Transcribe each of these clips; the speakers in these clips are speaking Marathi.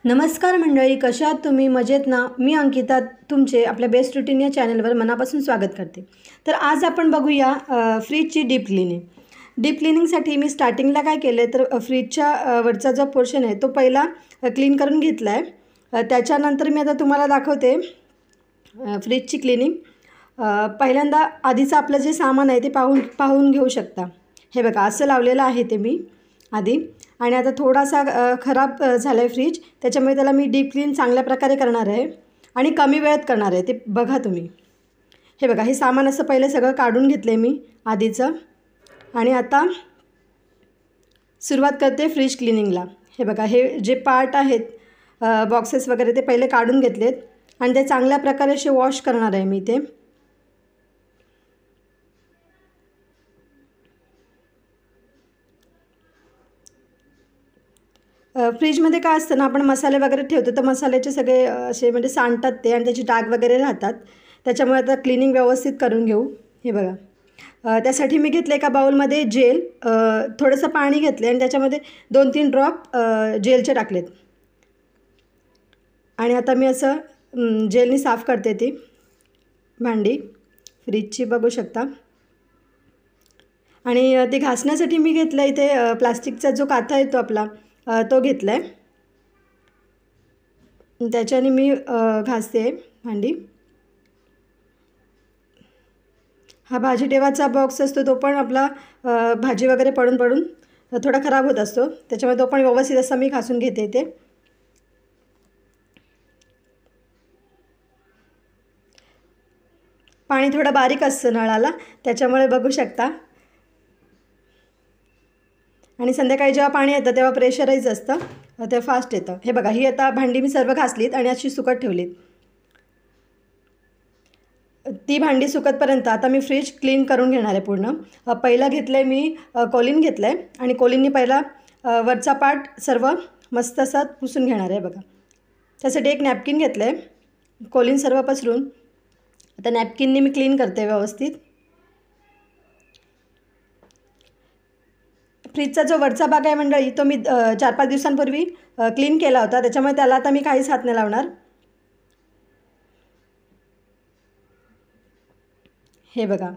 नमस्कार मंडळी, कशा आहात तुम्ही? मजेत ना? मी अंकिता तुमचे आपल्या बेस्ट रुटीन या चॅनलवर मनापासून स्वागत करते. तर आज आपण बघूया फ्रीजची डीप क्लिनिंग. डीप क्लिनिंगसाठी मी स्टार्टिंगला काय केलं आहे तर फ्रीजच्या वरचा जो पोर्शन आहे तो पहिला क्लीन करून घेतला आहे. त्याच्यानंतर मी आता तुम्हाला दाखवते फ्रीजची क्लिनिंग. पहिल्यांदा आधीचं आपलं जे सामान आहे ते पाहून घेऊ शकता. हे बघा, असं लावलेलं आहे ते मी आधी. आणि आता थोडासा खराब झाला आहे फ्रीज, त्याच्यामुळे त्याला मी डीप क्लीन चांगल्या प्रकारे करणार आहे आणि कमी वेळात करणार आहे. ते बघा तुम्ही. हे बघा, हे सामान असं पहिले सगळं काढून घेतलं आहे मी आधीचं. आणि आता सुरुवात करते फ्रीज क्लिनिंगला. हे बघा, हे जे पार्ट आहेत बॉक्सेस वगैरे ते पहिले काढून घेतलेत आणि ते चांगल्या प्रकारे असे वॉश करणार आहे मी ते. फ्रीजमध्ये काय असतं ना, आपण मसाले वगैरे ठेवतो तर मसाल्याचे सगळे असे म्हणजे सांडतात ते आणि त्याची डाग वगैरे राहतात. त्याच्यामुळे आता क्लिनिंग व्यवस्थित करून घेऊ. हे बघा, त्यासाठी मी घेतलं एका बाउलमध्ये जेल, थोडंसं पाणी घेतले आणि त्याच्यामध्ये 2-3 ड्रॉप जेलचे टाकलेत. आणि आता मी असं जेलनी साफ करते ती भांडी फ्रीजची, बघू शकता. आणि ते घासण्यासाठी मी घेतलं इथे प्लास्टिकचा जो काथा आहे तो आपला तो घेतला आहे. त्याच्याने मी घासते भांडी. हा भाजी ठेवायचा बॉक्स असतो तो पण आपला भाजी वगैरे पडून थोडा खराब होत असतो, त्याच्यामुळे तो पण व्यवस्थित असा मी घासून घेते ते. पाणी थोडं बारीक असतं नळाला, त्याच्यामुळे बघू शकता. आणि संध्याकाळी जेव्हा पाणी येतं तेव्हा प्रेशराईज असतं, ते फास्ट येतं. हे बघा, ही आता भांडी मी सर्व घासलीत आणि अशी सुकत ठेवलीत. ती भांडी सुकतपर्यंत आता मी फ्रीज क्लीन करून घेणार आहे पूर्ण. पहिला घेतलं आहे मी कोलिन घेतलं आहे आणि कोलिननी पहिला वरचा पार्ट सर्व मस्त असा पुसून घेणार आहे. बघा, त्यासाठी एक नॅपकिन घेतलं आहे, कोलिन सर्व पसरून आता नॅपकिननी मी क्लीन करते व्यवस्थित. फ्रीजचा जो वरचा भाग आहे मंडळी, तो मी 4-5 दिवसांपूर्वी क्लीन केला होता, त्याच्यामुळे त्याला आता मी काहीच हात नाही लावणार. हे बघा,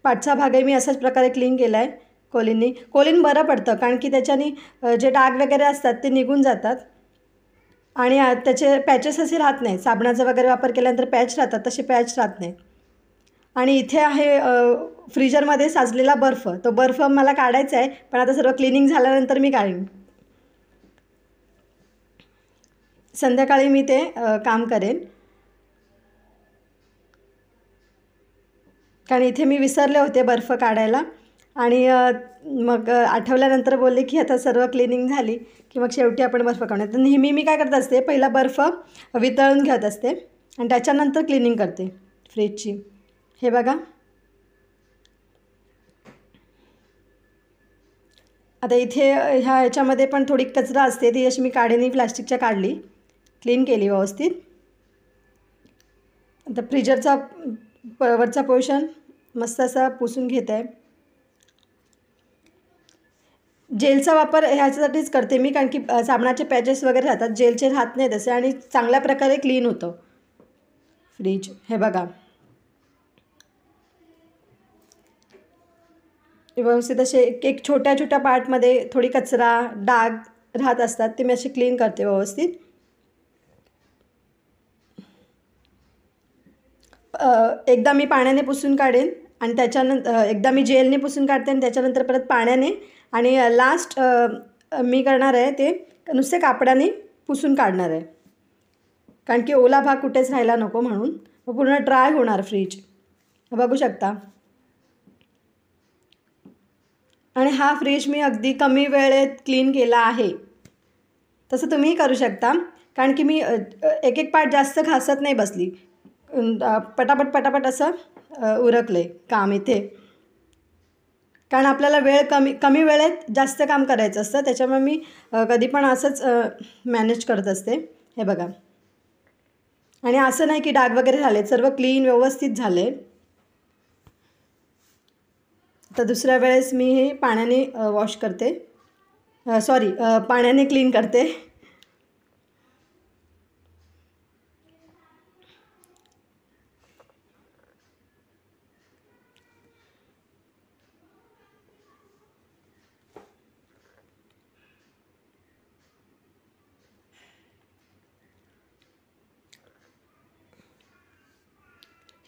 पाठचा भागही मी अशाच प्रकारे क्लीन केला आहे कोलिननी. कोलिन बरं पडतं कारण की त्याच्याने जे डाग वगैरे असतात ते निघून जातात आणि त्याचे पॅचेस असे राहत नाहीत. साबणाचा वगैरे वापर केल्यानंतर पॅच राहतात, तसे पॅच राहत नाहीत. आणि इथे आहे फ्रीजरमध्ये साचलेला बर्फ. तो बर्फ मला काढायचा आहे, पण आता सर्व क्लिनिंग झाल्यानंतर मी काढीन. संध्याकाळी मी ते काम करेन, कारण इथे मी विसरले होते बर्फ काढायला. आणि मग आठवल्यानंतर बोलले की आता सर्व क्लिनिंग झाली की मग शेवटी आपण बर्फ काढणार. तर नेहमी मी काय करत असते, पहिला बर्फ वितळून घेत असते आणि त्याच्यानंतर क्लिनिंग करते फ्रीजची. हे बघा, आता इथे ह्याच्यामध्ये पण थोडी कचरा असते, ती अशी मी काढीने प्लास्टिकच्या काढली, क्लीन केली व्यवस्थित. आता फ्रीजरचा वरचा पोर्शन मस्त असा पुसून घेत आहे. जेलचा वापर ह्याच्यासाठीच करते मी, कारण की साबणाचे पॅचेस वगैरे राहतात, जेलचे राहत नाही तसे, आणि चांगल्या प्रकारे क्लीन होतं फ्रीज. हे बघा, व्यवस्थित असे एक छोट्या छोट्या पार्टमध्ये थोडी कचरा डाग राहत असतात, ते मी असे क्लीन करते व्यवस्थित. एकदा मी पाण्याने पुसून काढेन आणि त्याच्यानंतर एकदा मी जेलने पुसून काढते आणि त्याच्यानंतर परत पाण्याने, आणि लास्ट मी करणार आहे ते नुसते कापडाने पुसून काढणार आहे, कारण की ओला भाग कुठेच राहायला नको म्हणून. मग पूर्ण ड्राय होणार फ्रीज, बघू शकता. आणि हा फ्रीज मी अगदी कमी वेळेत क्लीन केला आहे. तसं तुम्हीही करू शकता, कारण की मी एक एक पार्ट जास्त घासत नाही बसली, पटापट असं उरकलं आहे काम इथे. कारण आपल्याला वेळ कमी वेळेत जास्त काम करायचं असतं, त्याच्यामुळे मी कधी पण असंच मॅनेज करत असते. हे बघा, आणि असं नाही की डाग वगैरे झाले, सर्व क्लीन व्यवस्थित झाले. तर दुसऱ्या वेळेस मी हे पाण्याने वॉश करते, पाण्याने क्लीन करते.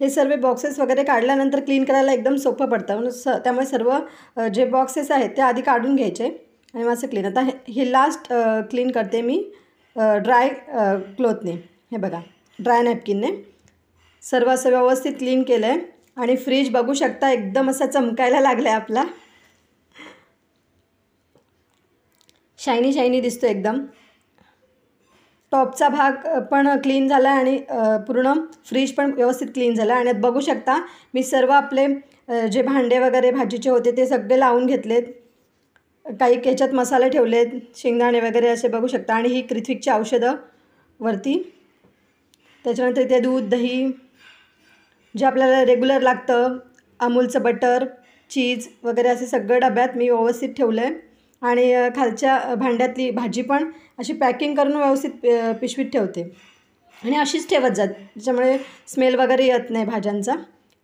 हे सर्व बॉक्सेस वगैरे काढल्यानंतर क्लीन करायला एकदम सोपं पडतं म्हणून त्यामुळे सर्व जे बॉक्सेस आहेत ते आधी काढून घ्यायचे आणि मग असं क्लीन. आता हे लास्ट क्लीन करते मी ड्राय क्लोथने. हे बघा, ड्राय नॅपकिनने सर्व असं व्यवस्थित क्लीन केलं आहे. आणि फ्रीज बघू शकता एकदम असा चमकायला लागला आहे आपला, शायनी शायनी दिसतो एकदम. टॉपचा भाग पण क्लीन झाला आणि पूर्ण फ्रीज पण व्यवस्थित क्लीन झाला. आणि बघू शकता मी सर्व आपले जे भांडे वगैरे भाजीचे होते ते सगळे लावून घेतलेत. काही याच्यात मसाले ठेवलेत, शेंगदाणे वगैरे असे बघू शकता. आणि ही कृत्विकची औषधं वरती, त्याच्यानंतर ते दूध दही जे आपल्याला रेग्युलर लागतं, अमूलचं बटर, चीज वगैरे असे सगळं डब्यात मी व्यवस्थित ठेवलं आहे. आणि खालच्या भांड्यातली भाजी पण अशी पॅकिंग करून व्यवस्थित पिशवीत ठेवते आणि अशीच ठेवत जात, त्याच्यामुळे स्मेल वगैरे येत नाही भाज्यांचा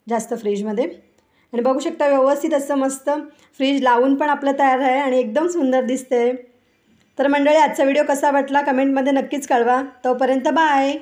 जास्त फ्रीजमध्ये. आणि बघू शकता व्यवस्थित असं मस्त फ्रीज लावून पण आपलं तयार आहे आणि एकदम सुंदर दिसते. तर मंडळी, आजचा व्हिडिओ कसा वाटला कमेंटमध्ये नक्कीच कळवा. तोपर्यंत बाय.